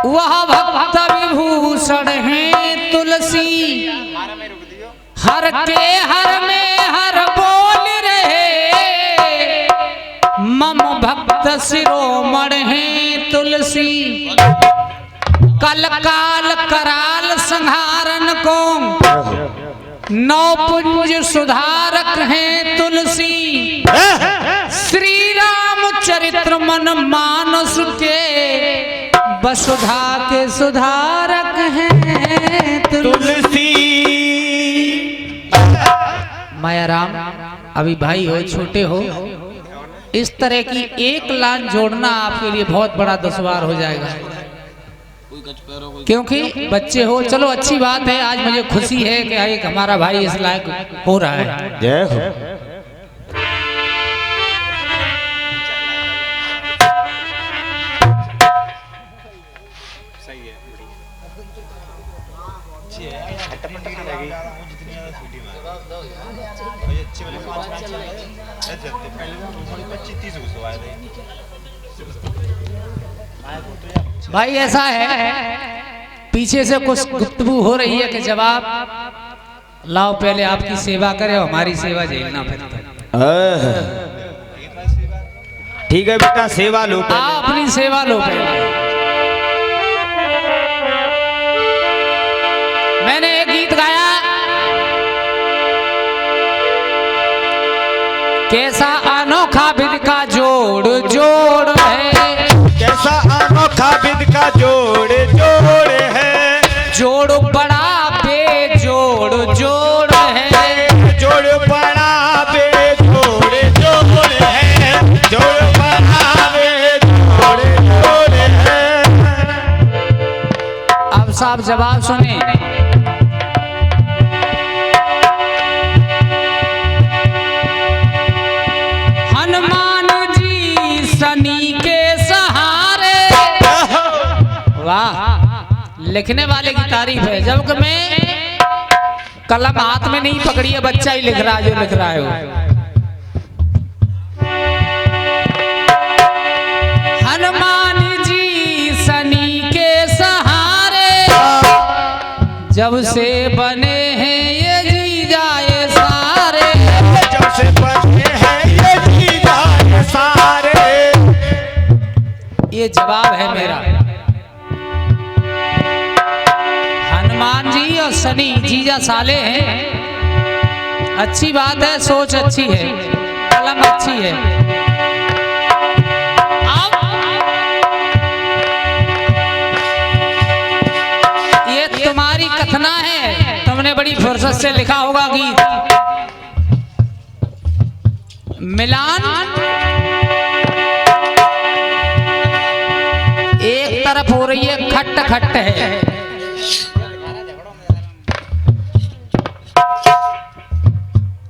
वह भक्त विभूषण है तुलसी, हर के हर में हर बोल रहे, मम भक्त शिरोमण है तुलसी। कल काल कराल संहारन को, नौ पुंज सुधारक हैं तुलसी। श्री राम चरित्र मन मानस के, वसुधा के सुधारक हैं तुलसी। माया राम, अभी भाई हो, छोटे हो, इस तरह की एक लाइन जोड़ना आपके लिए बहुत बड़ा दुश्वार हो जाएगा, क्योंकि बच्चे हो। चलो अच्छी बात है, आज मुझे खुशी है कि एक हमारा भाई इस लायक हो रहा है। जय हो। भाई ऐसा है, पीछे से कुछ गुफ्तगू हो रही है कि जवाब लाओ, पहले आपकी सेवा करे, हमारी सेवा झेलना पड़ता है। ठीक है बेटा, सेवा लो, अपनी सेवा लो पहले। मैंने एक गीत गाया, कैसा अनोखा विध का जोड़ जोड़ है, कैसा अनोखा विध का जोड़ जोड़ है, जोड़ बड़ा बेजोड़ जोड़ है, जोड़ बड़ा बेजोड़ जोड़ है, जोड़ बड़ा बेजोड़ जोड़ है। अब साहब जवाब सुने। हनुमान जी शनि के सहारे, वाह, लिखने वाले की तारीफ है, जबकि मैं कलम हाथ में नहीं पकड़ी है, बच्चा ही लिख रहा है जो लिख रहा है वो। हनुमान जी शनि के सहारे, जब से बने हैं ये जीजा ये सारे, जब से बने हैं ये जीजा ये सारे। ये जवाब है मेरा। हनुमान जी और शनि जीजा साले हैं, अच्छी बात है, सोच अच्छी है, कलम अच्छी है। ये तुम्हारी कथना है, तुमने बड़ी फुर्सत से लिखा होगा गीत। मिलान एक तरफ हो रही है, खट्ट खट्ट है,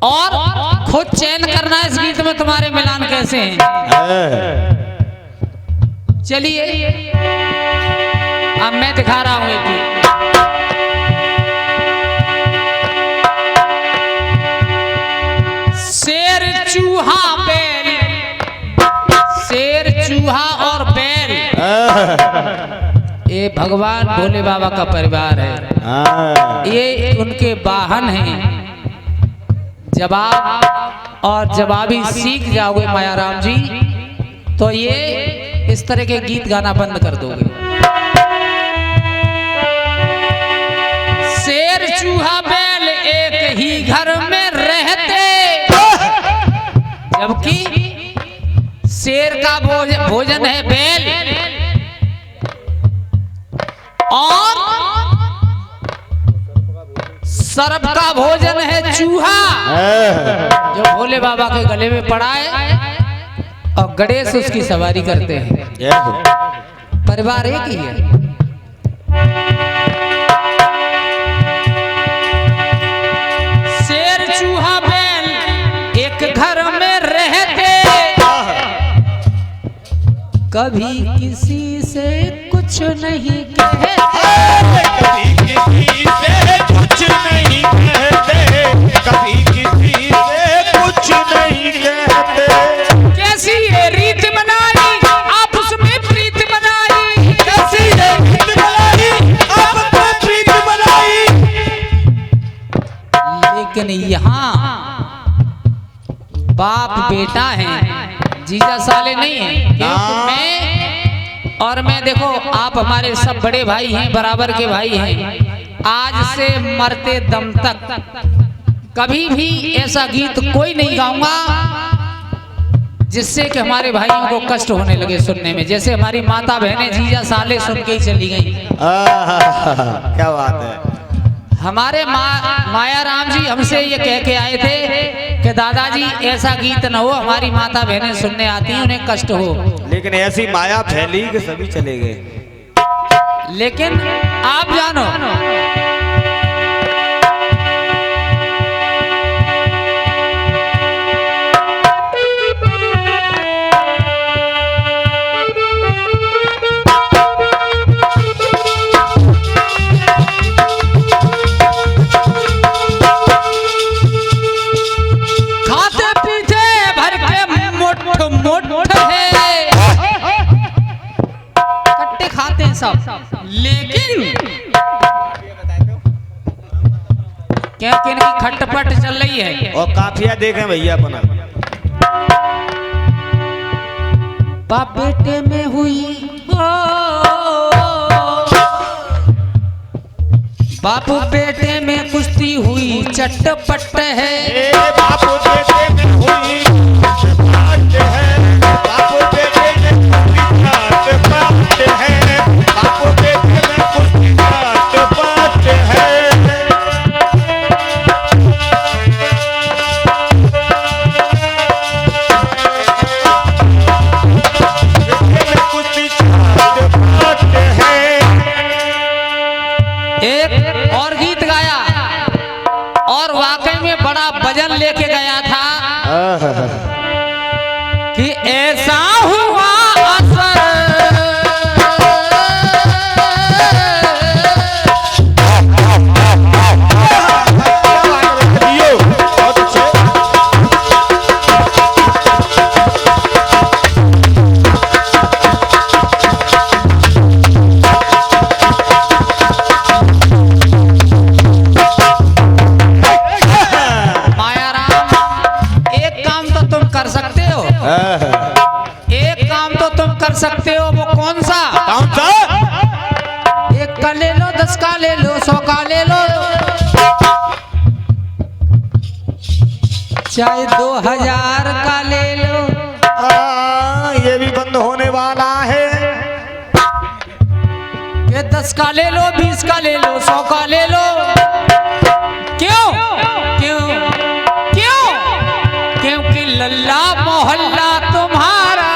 और खुद चयन करना इस गीत में तुम्हारे मिलान कैसे हैं। चलिए अब मैं दिखा रहा हूं एक गीत। शेर चूहा बैल, शेर चूहा और बैल, ये भगवान भोले बाबा का परिवार है, ये उनके वाहन हैं। जवाब और जवाबी सीख जाओगे माया राम जी, तो ये इस तरह के गीत गाना बंद कर दोगे। शेर चूहा बैल एक ही घर में रहते, जबकि शेर का भोजन है बैल और सर्प का भोजन है चूहा, जो भोले बाबा के गले में पड़ा है और गणेश उसकी सवारी करते हैं। परिवार एक ही है। शेर चूहा बैल एक घर में रहते, कभी किसी से कुछ नहीं कहते, कभी किसी से कुछ नहीं कहते, कभी किसी से कुछ नहीं कहते। कैसी ये रीत बनाई, आपस में प्रीत बनाई, यहाँ बाप बेटा है, जीजा साले नहीं है। क्योंकि मैं देखो आप हमारे सब बड़े भाई हैं, बराबर के भाई हैं। आज से मरते दम तक कभी भी ऐसा गीत कोई नहीं गाऊंगा जिससे कि हमारे भाइयों को कष्ट होने लगे सुनने में। जैसे हमारी माता बहनें जीजा साले सुन के ही चली गई। क्या बात है। हमारे माया राम जी हमसे ये कह के आए थे कि दादाजी ऐसा गीत न हो, हमारी माता बहनें सुनने आती हैं, उन्हें कष्ट हो। लेकिन ऐसी माया फैली कि सभी चले गए। लेकिन आप जानो सब, लेकिन क्या इनकी खटपट चल रही है। और काफिया देखें भैया अपना। बाप बेटे में हुई हो, बापू बेटे में कुश्ती हुई चटपट है। बापू बेटे में हुई चटपट है, बापू बेटे में चटपट है, बापू बेटे में कुश्ती चटपट है। एक और गीत गाया और वाकई में बड़ा भजन लेके गया था कि ऐसा हुआ असर, सकते हो। वो कौन सा? कौन सा? एक का ले लो, 10 का ले लो, 100 का ले लो, चाहे 2000 का ले लो। ये भी बंद होने वाला है। ये 10 का ले लो, 20 का ले लो, 100 का ले लो। क्यों क्यों क्यों? क्योंकि लल्ला मोहल्ला तुम्हारा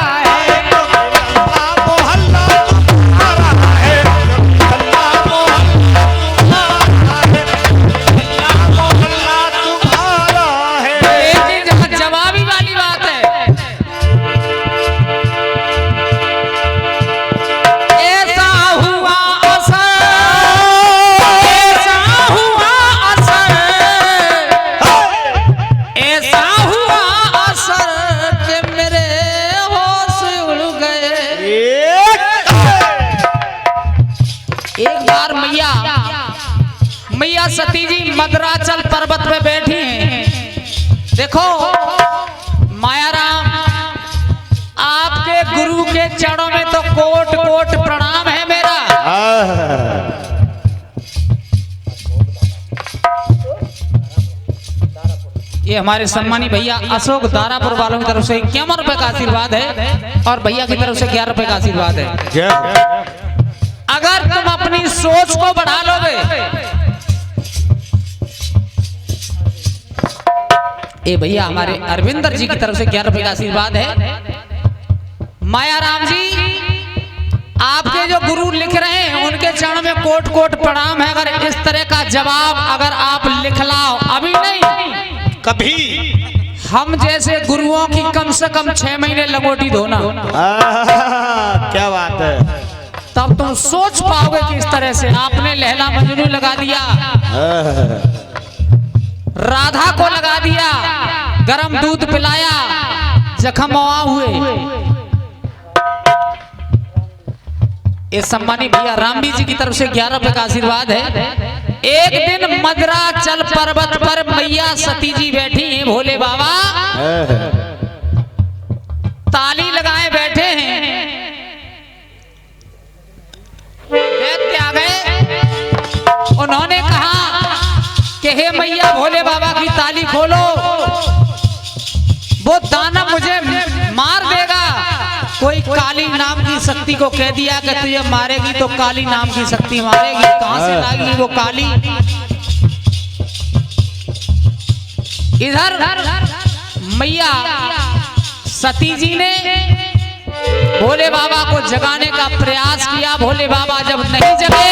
मैया सती जी मद्राचल पर्वत पे बैठी हैं। देखो मायाराम, आपके गुरु के चरणों में तो कोट कोट प्रणाम है मेरा। ये हमारे सम्मानी भैया अशोक दारापुर वालों की तरफ से 51 रुपए का आशीर्वाद है और भैया की तरफ से 11 रुपए का आशीर्वाद है। अगर तुम अपनी सोच को बढ़ा लोगे, ए भैया हमारे अरविंदर जी की तरफ से 11 रुपए का आशीर्वाद है। मायाराम जी आपके जो गुरु लिख रहे हैं उनके चरणों में कोट कोट प्रणाम है। अगर इस तरह का जवाब अगर आप लिख लाओ, अभी नहीं कभी, हम जैसे गुरुओं की कम से कम 6 महीने लंगोटी धोना। क्या बात है। तब तुम सोच पाओगे कि इस तरह से आपने लैला मजनू लगा दिया, राधा को लगा दिया, गरम दूध पिलाया, जख्म हुए। इस सम्मानी भैया रामबी जी की तरफ से 11 रुपए का आशीर्वाद है। एक दिन मद्राचल पर्वत पर मैया सती जी बैठी हैं, भोले बाबा ताली लगाए बैठे हैं। दैत्य आ गए, उन्होंने कहा कि हे मैया भोले बाबा की ताली खोलो, वो दानव मुझे मार देगा। कोई काली नाम की शक्ति को कह दिया कि तुझे मारेगी तो काली नाम की शक्ति मारेगी। कहां से लागी वो काली? इधर मैया सती जी ने भोले बाबा को जगाने का प्रयास किया। भोले बाबा जब नहीं जगे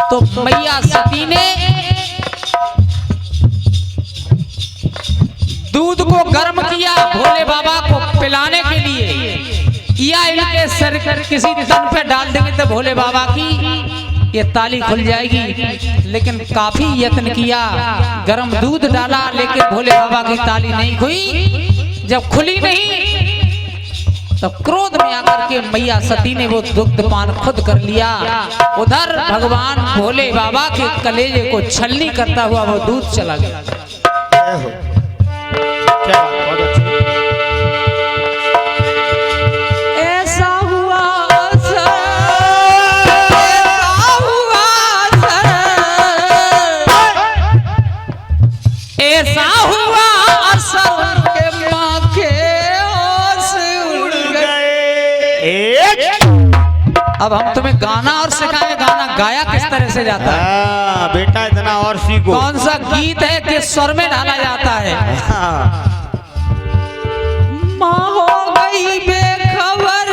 तो मैया सती ने दूध को गर्म किया भोले बाबा को पिलाने के लिए, या इनके सर किसी तन पे डाल देंगे तो भोले बाबा की ये ताली खुल जाएगी। लेकिन काफी यत्न किया, गर्म दूध डाला, लेकिन भोले बाबा की ताली नहीं खुली। जब खुली नहीं तो क्रोध में आकर के मैया सती ने वो दुग्धपान खुद कर लिया। उधर भगवान भोले बाबा के कलेजे को छलनी करता हुआ वो दूध चला गया। क्या बहुत अच्छी। ऐसा हुआ असर, ऐसा हुआ असर, ऐसा हुआ असर के माँ के होश उड़ गए। अब हम तुम्हें गाना और सिखाएं, गाना गाया किस तरह से जाता है। बेटा इतना और सीखो। कौन सा गीत है कि स्वर में ढाला जाता है। माँ हो गई बेखबर,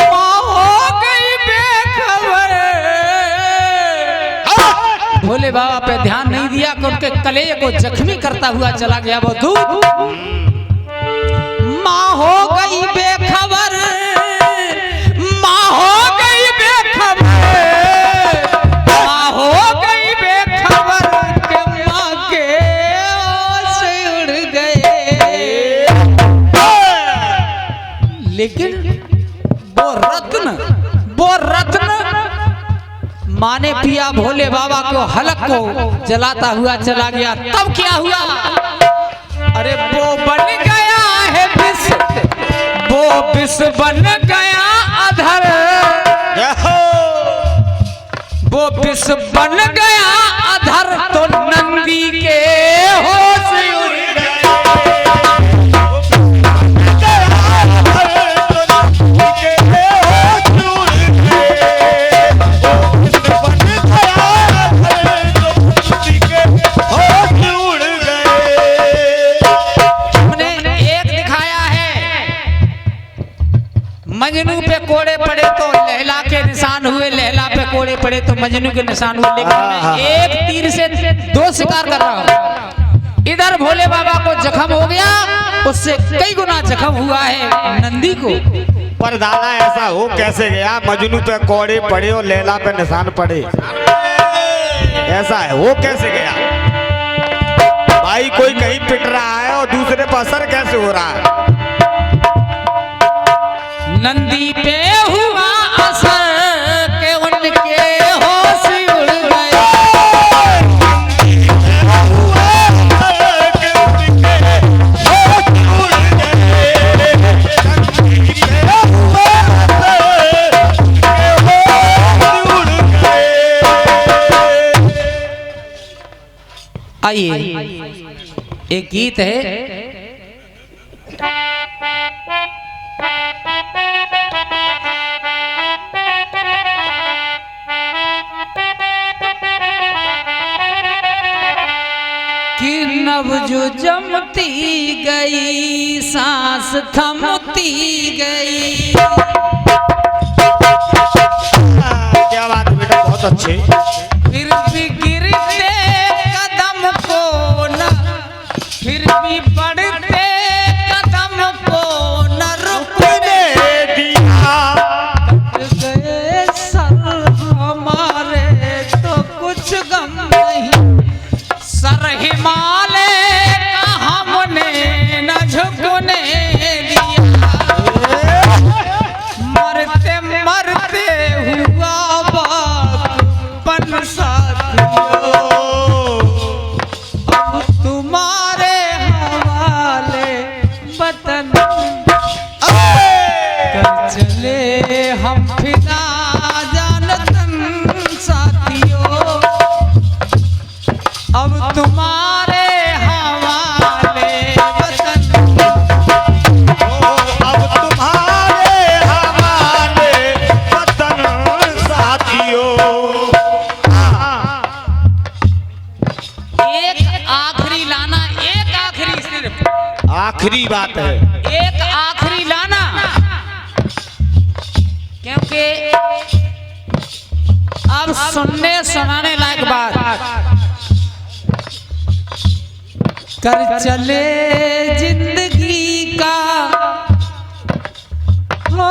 माँ हो गई बेखबर। भोले बाबा पे ध्यान नहीं दिया कि उनके कलेजे को जख्मी करता हुआ चला गया वो दूध। माँ हो गई बेखबर, माँ हो गई बेखबर, माँ हो गई बेखबर के माँ के होश उड़ गए। लेकिन वो रत्न माँ ने पिया भोले बाबा को हलक को जलाता हुआ चला गया। तब क्या हुआ? अरे वो बन गया है विष, वो विष बन गया अधर, वो विष बन गया अधर तो नंदी के होश उड़ गए। मजनू पे कोड़े पड़े तो लैला के निशान हुए, लैला पे कोड़े पड़े तो मजनू के निशान हुए। लेकिन मैं एक तीर से दो शिकार कर रहा हूँ। इधर भोले बाबा को जख्म हो गया, उससे कई गुना जख्म हुआ है नंदी को। पर दादा ऐसा हो कैसे गया? मजनू पे कोड़े पड़े और लैला पे निशान पड़े, ऐसा है वो कैसे गया? भाई कोई कहीं पिट रहा है और दूसरे पर असर कैसे हो रहा है? नंदी पे हुआ असर के उनके होश उड़ गए। आइए एक गीत है, कि नब्ज जमती गई, सांस थमती गई। क्या बात है बेटा, बहुत अच्छे। फिर भी गिरते कदम को न, फिर भी बढ़ते कदम को न रुकने दिया। गए सर हमारे तो कुछ गम नहीं, सर हिमालय का हमने न झुकने दिया। मरते मरते तुम्हारे हवाले वतन, अब तुम्हारे हवाले वतन साथियों। एक आखिरी लाना, एक आखिरी, सिर्फ आखिरी बात है। एक आखिरी लाना, क्योंकि अब सुनने सुनाने लायक बात। कर चले जिंदगी का हो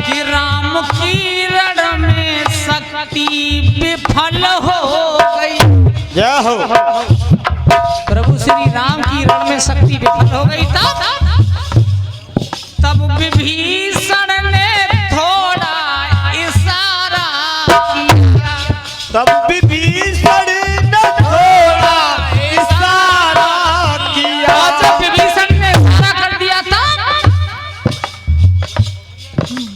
कि राम की रण में शक्ति विफल हो गई। जय हो। प्रभु श्री राम की रण में शक्ति विफल हो गई। तब विभीषण ने थोड़ा इशारा किया। तब विभीषण ने थोड़ा इशारा किया। और जब विभीषण ने इशारा कर दिया था,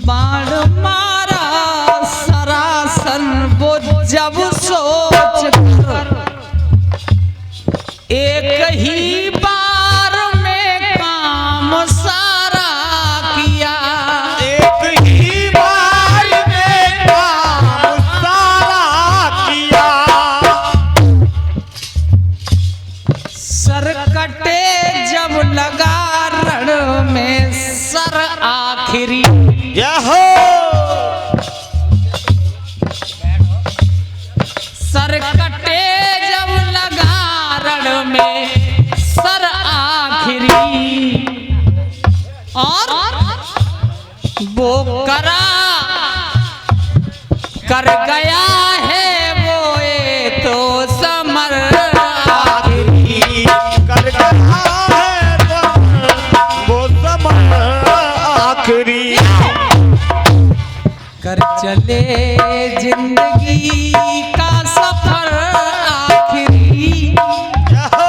बाण मारा सरासन वो जब सोच कर, एक ही बार में काम सारा किया। एक ही बार में काम सारा किया। सर कटे जब लगा रण में सर आखिरी, जय हो। सर कटे जब लगा रण में सर आखिरी, और वो कर गया है वो ये तो समर आखिरी। कर गया है वो समय आखिरी। कर चले जिंदगी का सफर आखिरी, जय हो।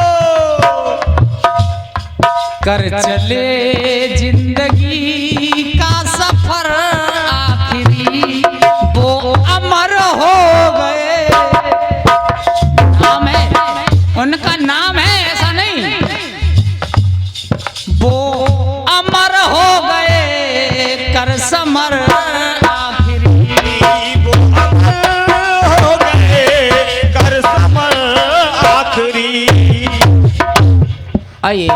कर चले जिंदगी का सफर आखिरी, वो अमर हो गए। नाम है उनका, नाम है ऐसा नहीं, वो अमर हो गए कर समर आखिरी। वो अमर हो गए कर समर आखिरी। आइए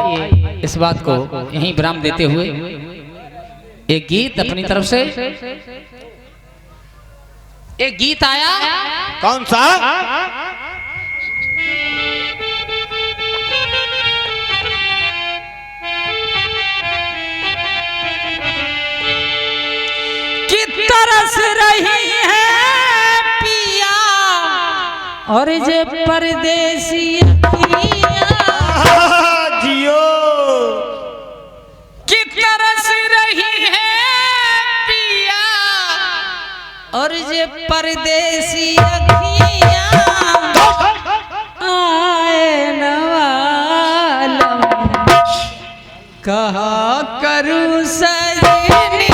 इस बात को यहीं विराम देते हुए एक गीत अपनी तरफ से, एक गीत आया। कौन सा? कि तरस रही है पिया और जे परदेसी जियो। कि तरस रही है पिया और जे परदेसी अखियां, आए नवालम कहा करूं सजनी,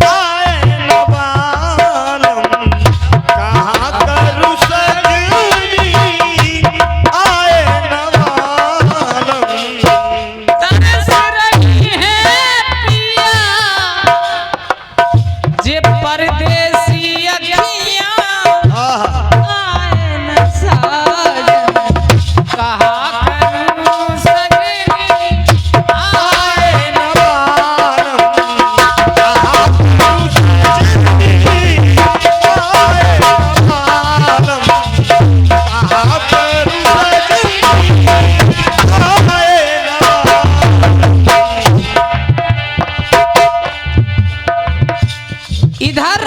आए नवालम कहाँ करूं सजनी। आए नवालम तरस रही है पिया जे परदेसी अखियां, आए न साजन कहा करूं सजनी, आए नवालम कहाँ करूं सजनी। आए नवालम कहाँ करूं सजनी। आए इधर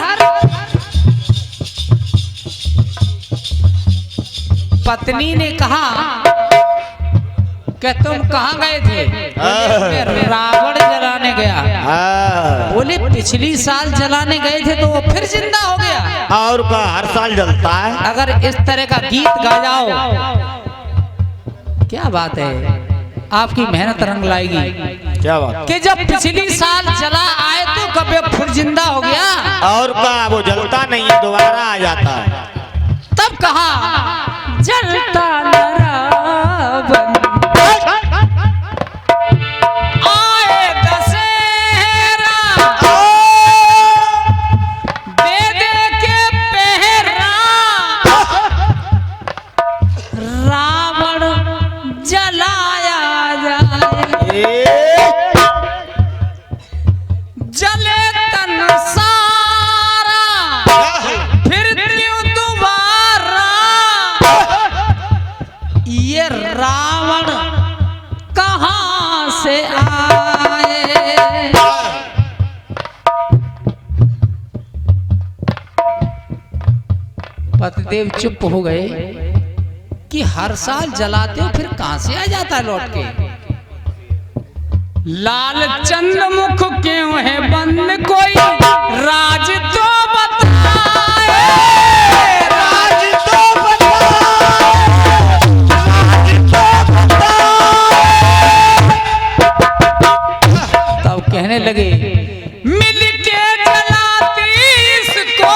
पत्नी ने कहा कि तुम कहाँ गए थे? बोले, मैं रावण जलाने गया। बोले पिछली साल जलाने गए थे तो वो फिर जिंदा हो गया। और का हर साल जलता है। अगर इस तरह का गीत गा जाओ, क्या बात है, आपकी मेहनत रंग लाएगी। क्या बात कि जब पिछली साल जला आए तो कभी फिर जिंदा हो गया। और का वो जलता नहीं है, दोबारा आ जाता है। तब कहा जलता न रावण आए दशहरा, दे दे के पहरा, रावण जलाया जाए। जले तन सारा फिर क्यों दोबारा, ये रावण कहाँ से आए। पतिदेव चुप हो गए कि हर साल जलाते हो फिर कहां से आ जाता है लौट के। लाल चंद मुख क्यों है बंद, कोई राज तो बताए, राज तो तब कहने लगे मिल के जलाती इसको,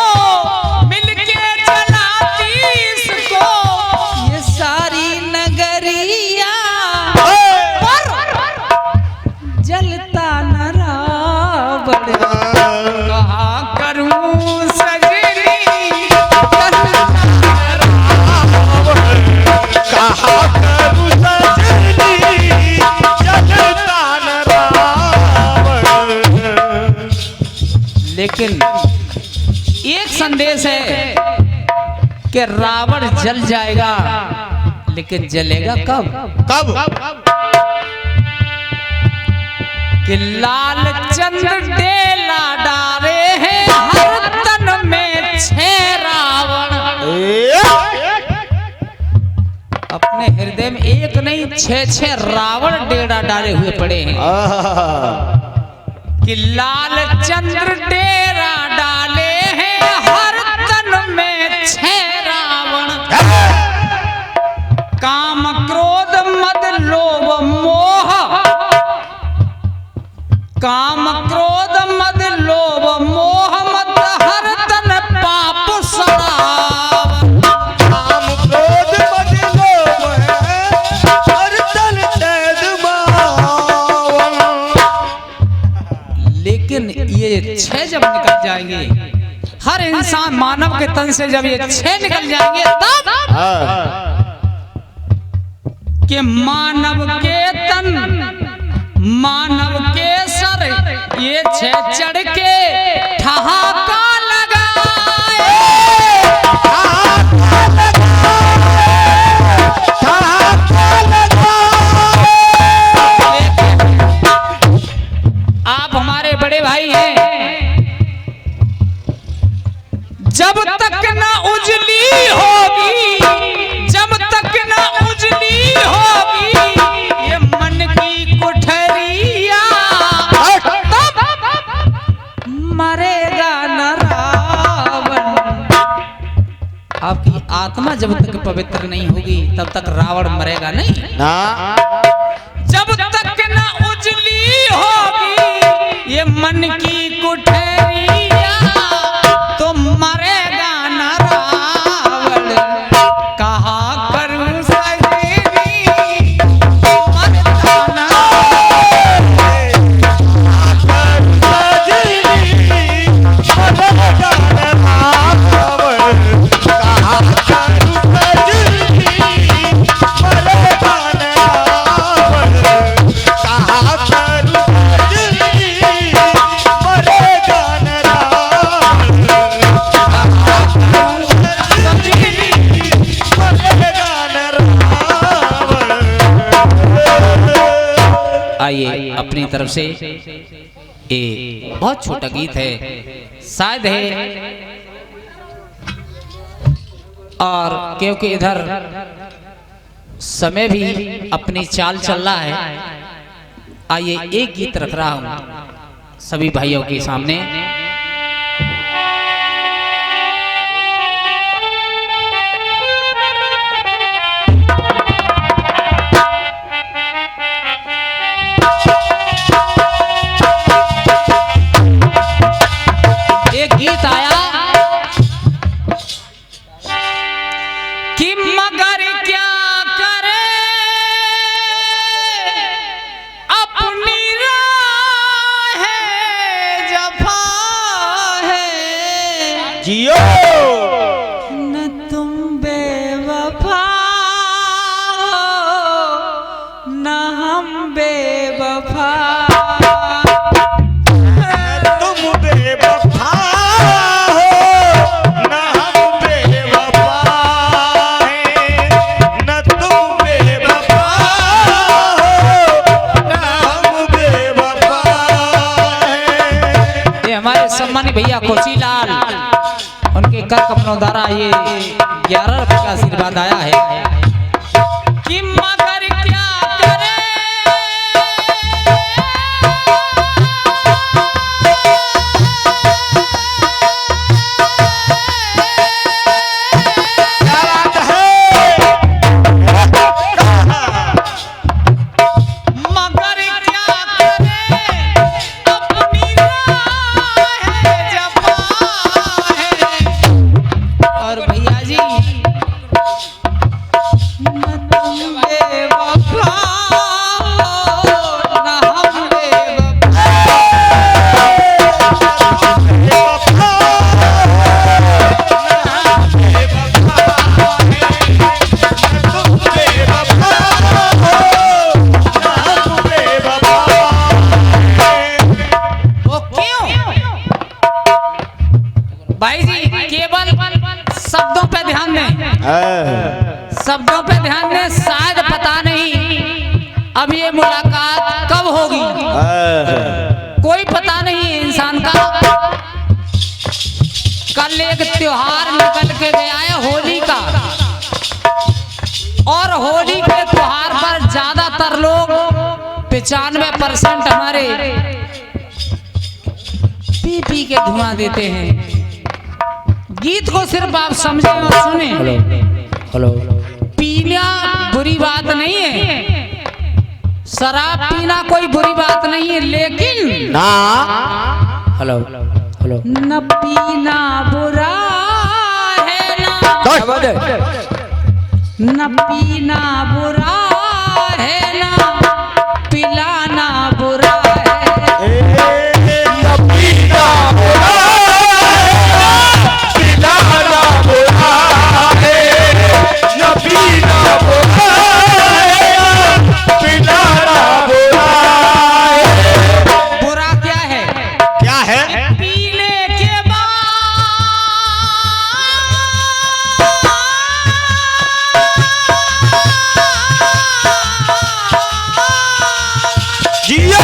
मिल के जलाती इसको, ये सारी नगरिया पर जलता न रावण। कहा करूं सजनी, कहा करूं सजनी, जलता न रावण। लेकिन एक संदेश है कि रावण जल जाएगा, लेकिन जलेगा कब? कब? कि लाल चंद्र डेला डारे हैं हर तन में 6 रावण। अपने हृदय में एक नहीं 6 रावण डेरा डाले हुए पड़े हैं। कि लाल चंद्र डेरा डाले हैं हर तन में 6 रावण। काम क्रोध मद लोभ मोह, काम क्रोध मद लोभ मोह मद हर तन पाप सड़ावन। काम क्रोध मद लोभ है, हर तन तैद मावन। लेकिन ये 6 जब निकल जाएंगे, हर इंसान मानव के तन से जब ये 6 निकल जाएंगे तब कि मानव के तन, मानव के सर ये 6 चढ़ के ठहाका लगाए, आप हमारे बड़े भाई हैं, जब तक ना उजली होगी, जब तक ना उजली होगी ये मन की कुठरिया, मरेगा न रावण। आपकी आत्मा जब तक पवित्र नहीं होगी तब तक रावण मरेगा नहीं। जब तक न उजली होगी ये मन की कुठरिया तो मरेगा न रावण। कहा करूं सजनी, मरता न आइए अपनी तरफ से एक बहुत छोटा गीत है, शायद है, और क्योंकि इधर समय भी अपनी चाल चल रहा है। आइए एक गीत रख रहा हूं सभी भाइयों के सामने। एक गीत आया कि मगर क्या करे अपनी राह जफा है, जियो न तुम बेवफा हो न हम बेवफा। तुम बेवफा हो ना हम बेवफा हैं, न तुम बेवफा हो ना हम बेवफा हैं। ये हमारे सम्मानी भैया कोचीलाल, उनके कर कपनों द्वारा ये 11 रुपए का आशीर्वाद आया है कि मगर क्या करे क्या बात है? मगर क्या करे अपनी राह जफा है। और भैया जी न तुम बेवफा हो न हम बेवफा। बेवफा तुम बेवफा हो ना हम बेवफा हैं। वो क्यों? भाई जी केवल शब्दों पे ध्यान दें, शब्दों पे ध्यान दें। शायद पता नहीं अब ये मुलाकात कब होगी, कोई पता नहीं है इंसान का। कल एक त्योहार निकल के गया है होली का, और होली के त्योहार पर ज्यादातर लोग 95% हमारे पी के धुआं देते हैं। गीत को सिर्फ आप समझें और सुने। हेलो, पीना बुरी बात नहीं है, शराब पीना कोई बुरी बात नहीं है, लेकिन ना हेलो न पीना बुरा है ना, न पीना बुरा है ना पिलाना बुरा है। बुरा क्या है? क्या है? पीने के जियो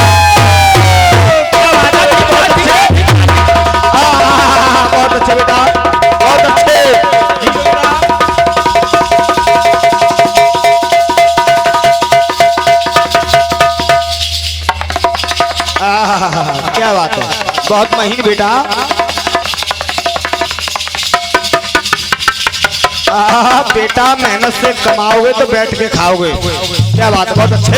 बहुत अच्छे बेटा, बहुत अच्छे। क्या बात है, बहुत महीन बेटा। बेटा मेहनत से कमाओगे तो बैठ के खाओगे। क्या बात है, बहुत अच्छे।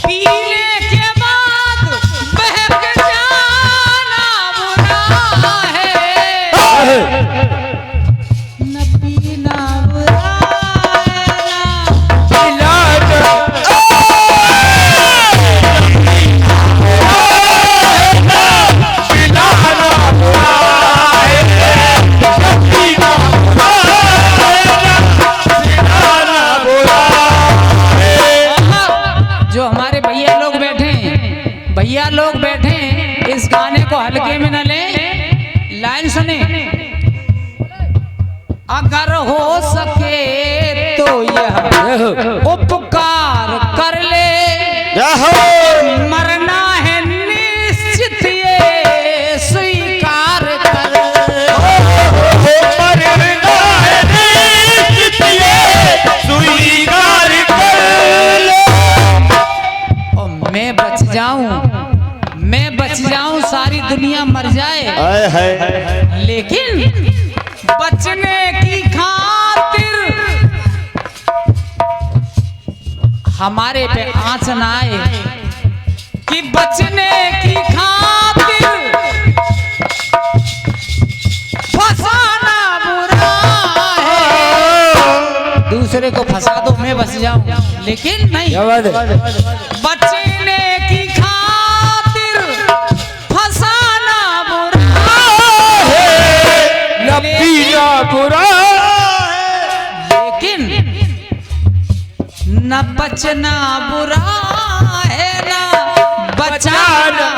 पीने के बाद बहक जाना बुरा है, न पीना बुरा है ना जो हमारे भैया लोग बैठे हैं, इस गाने को हल्के में न लें। लाइन सुने, अगर हो सके तो यह उपकार कर ले, मरना है निश्चित ये स्वीकार कर। मरना है निश्चित ये स्वीकार कर। और मैं बच जाऊं, सारी दुनिया मर जाए, लेकिन बचने की खातिर हमारे पे आँच न आए, कि बचने की खातिर फंसाना बुरा है। दूसरे को फंसा दो, मैं बच जाऊं, लेकिन नहीं, बचने की खातिर फंसाना बुरा है, पीना बुरा लेकिन न बचना बुरा है, न बचाना।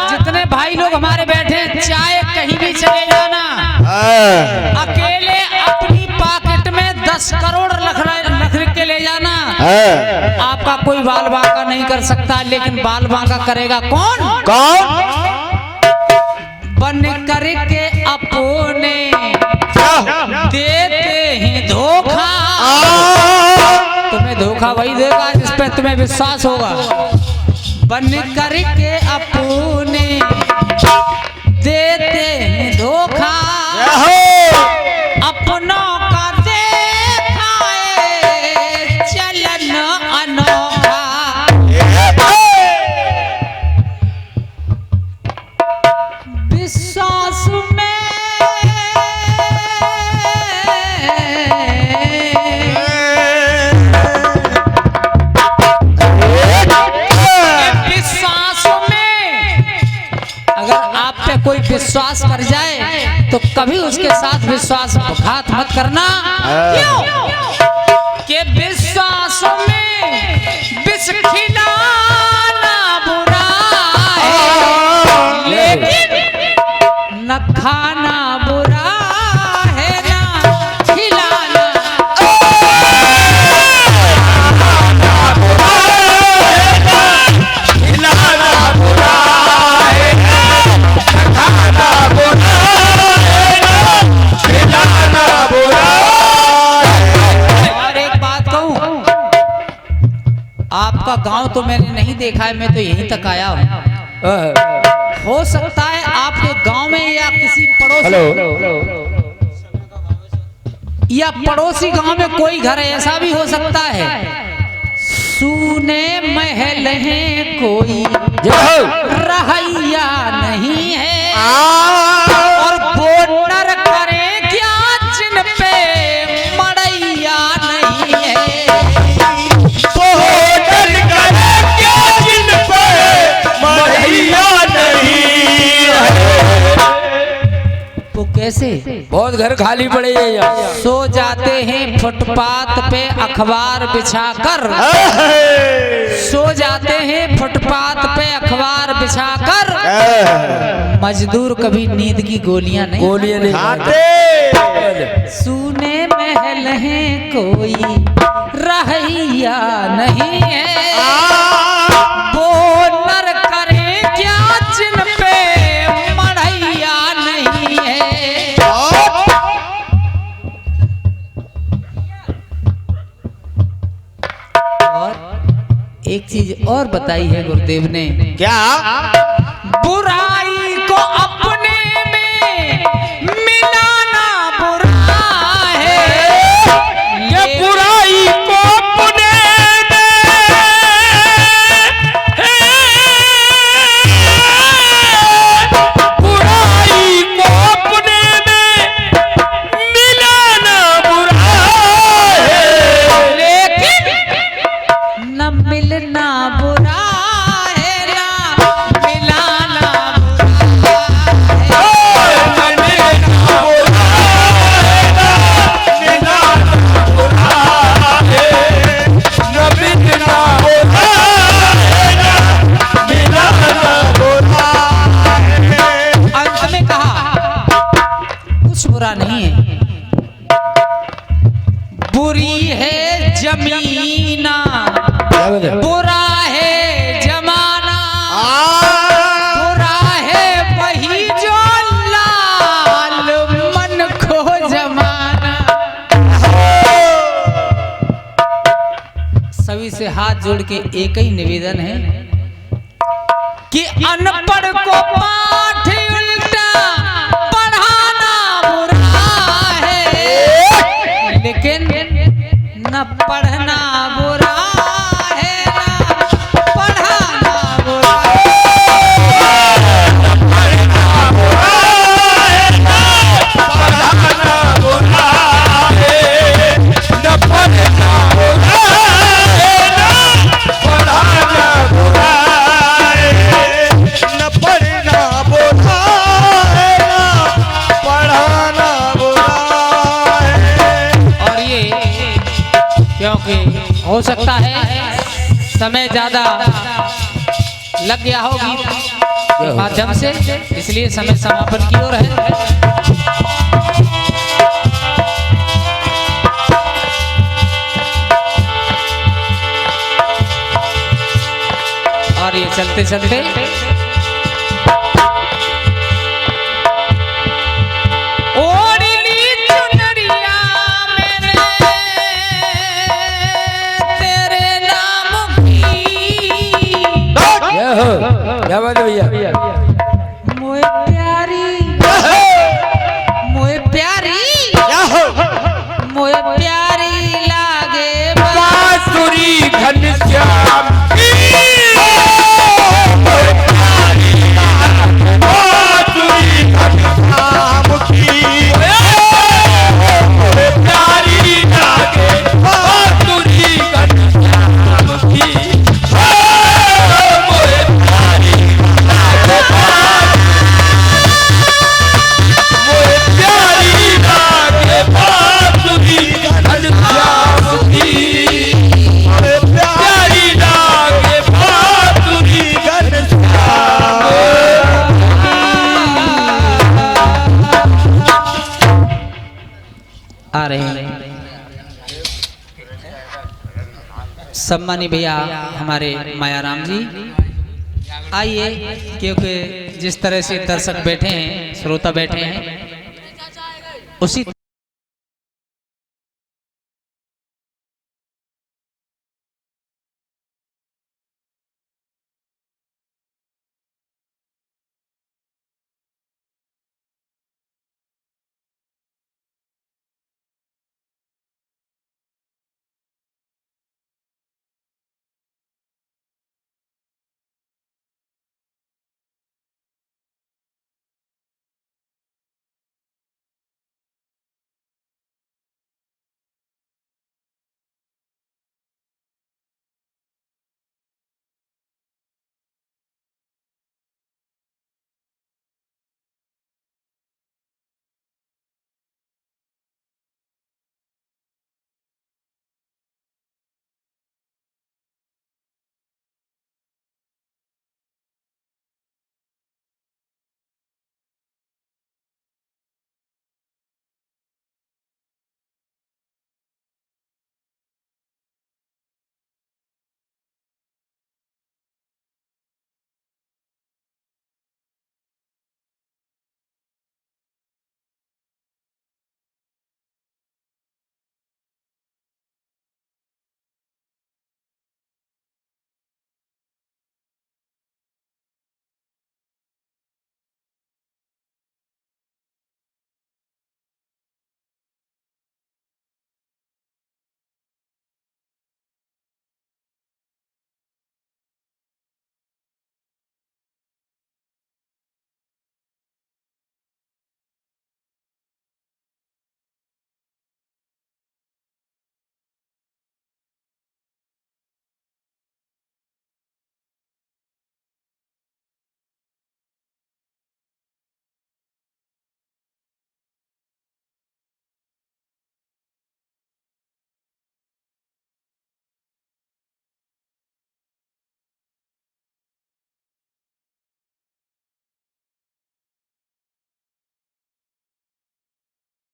जितने भाई लोग हमारे बैठे हैं, चाहे कहीं भी चले जाना, अकेले अपनी पॉकेट में 10 करोड़ रख के ले जाना, आपका कोई बाल बांका नहीं कर सकता, लेकिन बाल बांका करेगा कौन? बन करके अपने देते हैं धोखा। तुम्हें धोखा वही देगा जिस पे तुम्हें विश्वास होगा। बन करके अपने देते हैं धोखा, अपनों का देखा है चलन अनोखा। विश्वास में कोई विश्वास कर जाए तो कभी उसके साथ विश्वासघात मत करना। क्यों? कि विश्वास में विष खिलाना बुरा है, लेकिन न खाना बुरा है, न खिलाना। आपका गांव तो मैंने नहीं देखा है, मैं तो यहीं तक आया हूँ। हो सकता है आपके गांव में या किसी पड़ोसी गांव में कोई घर ऐसा भी हो सकता है, सूने महल हैं कोई रहैया नहीं है, और बोटर करे क्या जिन पे मड़ैया नहीं है। वो कैसे? बहुत घर खाली पड़े हैं यहाँ। सो जाते हैं फुटपाथ पे अखबार बिछाकर, सो जाते हैं फुटपाथ पे अखबार बिछाकर। मजदूर कभी नींद की गोलियां नहीं खाते। सूने महल हैं कोई रहैया नहीं है, बोलर करे क्या जिन पे मढ़ैया नहीं है। और एक चीज और बताई है गुरुदेव ने, क्या? बुराई को अपने में मिलाना बुरा है, ये बुराई को अपने बुराई को अपने में मिलाना बुरा है, लेकिन न मिलना बुरा है, ना मिलाना बुरा बुरा नहीं है, बुरी है जमीना, बुरा है जमाना, बुरा है वही जो लाल मन को जमाना। सभी से हाथ जोड़ के एक ही निवेदन है कि अनपढ़ को पाठ उल्टा पढ़ाना बुरा है, लेकिन न पढ़ना बुरा है न पढ़ाना बुरा है। क्योंकि हो सकता है समय ज्यादा लग गया हो गीत के माध्यम से, इसलिए समय समापन की ओर है। और ये चलते चलते क्या बात है भैया? मोए प्यारी, मोए प्यारी, मोए प्यारी लागे बांसुरी घनश्याम की, बांसुरी घनश्याम की, प्यारी लागे बांसुरी घनश्याम की। आ रहे हैं सम्मानी भैया हमारे मायाराम जी, आइए, क्योंकि जिस तरह से दर्शक बैठे हैं, श्रोता बैठे हैं, उसी